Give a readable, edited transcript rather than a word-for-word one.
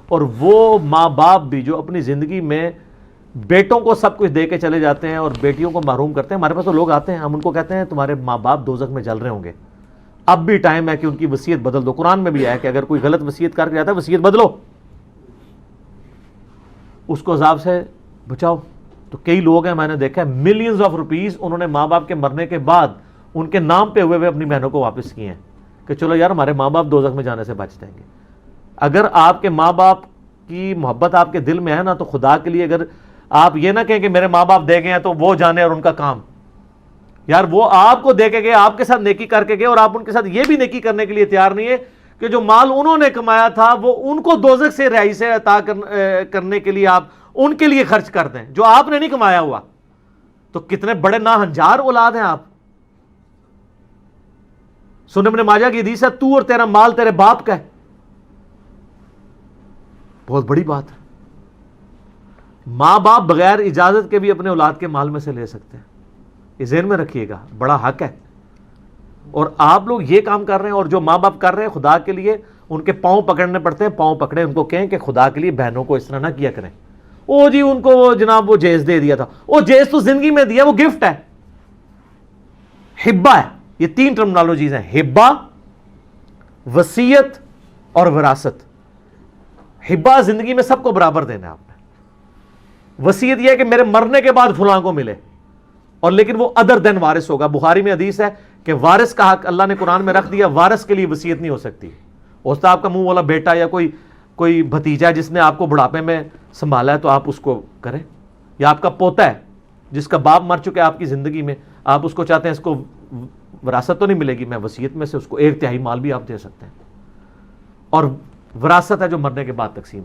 اور وہ ماں باپ بھی جو اپنی زندگی میں بیٹوں کو سب کچھ دے کے چلے جاتے ہیں اور بیٹیوں کو محروم کرتے ہیں. ہمارے پاس تو لوگ آتے ہیں, ہم ان کو کہتے ہیں تمہارے ماں باپ دوزخ میں جل رہے ہوں گے, اب بھی ٹائم ہے کہ ان کی وصیت بدل دو. قرآن میں بھی ہے کہ اگر کوئی غلط وصیت کر کے جاتا ہے وصیت بدلو, اس کو عذاب سے بچاؤ. تو کئی لوگ ہیں, میں نے دیکھا ہے, ملینز آف روپیز انہوں نے ماں باپ کے مرنے کے بعد ان کے نام پہ ہوئے اپنی بہنوں کو واپس کیے ہیں کہ چلو یار ہمارے ماں باپ دوزخ میں جانے سے بچ جائیں گے. اگر آپ کے ماں باپ کی محبت آپ کے دل میں ہے نا, تو خدا کے لیے اگر آپ یہ نہ کہیں کہ میرے ماں باپ دے گئے ہیں تو وہ جانے اور ان کا کام, یار وہ آپ کو دے کے گئے, آپ کے ساتھ نیکی کر کے گئے, اور آپ ان کے ساتھ یہ بھی نیکی کرنے کے لیے تیار نہیں ہے کہ جو مال انہوں نے کمایا تھا وہ ان کو دوزخ سے رہائی سے عطا کرنے کے لیے آپ ان کے لیے خرچ کر دیں جو آپ نے نہیں کمایا ہوا. تو کتنے بڑے ناہنجار اولاد ہیں آپ. سنن ابن ماجہ کی حدیث ہے, تو اور تیرا مال تیرے باپ کا ہے. بہت بڑی بات ہے. ماں باپ بغیر اجازت کے بھی اپنے اولاد کے مال میں سے لے سکتے ہیں, یہ ذہن میں رکھیے گا, بڑا حق ہے. اور آپ لوگ یہ کام کر رہے ہیں, اور جو ماں باپ کر رہے ہیں خدا کے لیے ان کے پاؤں پکڑنے پڑتے ہیں, پاؤں پکڑے, ان کو کہیں کہ خدا کے لیے بہنوں کو اس طرح نہ کیا کریں. او جی ان کو وہ جناب وہ جیز دے دیا تھا, وہ جیز تو زندگی میں دیا, وہ گفٹ ہے, ہبہ ہے. یہ 3 ٹرمنالوجیز ہیں, ہبہ, وصیت اور وراثت. ہبہ زندگی میں سب کو برابر دینا ہے آپ نے. وصیت یہ ہے کہ میرے مرنے کے بعد فلاں کو ملے, اور لیکن وہ ادر دین وارث ہوگا. بخاری میں حدیث ہے کہ وارث کا حق اللہ نے قرآن میں رکھ دیا, وارث کے لیے وصیت نہیں ہو سکتی. ہوتا آپ کا منہ والا بیٹا یا کوئی بھتیجا جس نے آپ کو بڑھاپے میں سنبھالا ہے تو آپ اس کو کریں, یا آپ کا پوتا ہے جس کا باپ مر چکا ہے آپ کی زندگی میں, آپ اس کو چاہتے ہیں اس کو وراثت تو نہیں ملے گی, میں وصیت میں سے اس کو 1/3 مال بھی آپ دے سکتے ہیں. اور وراثت ہے جو مرنے کے بعد تقسیم ہو.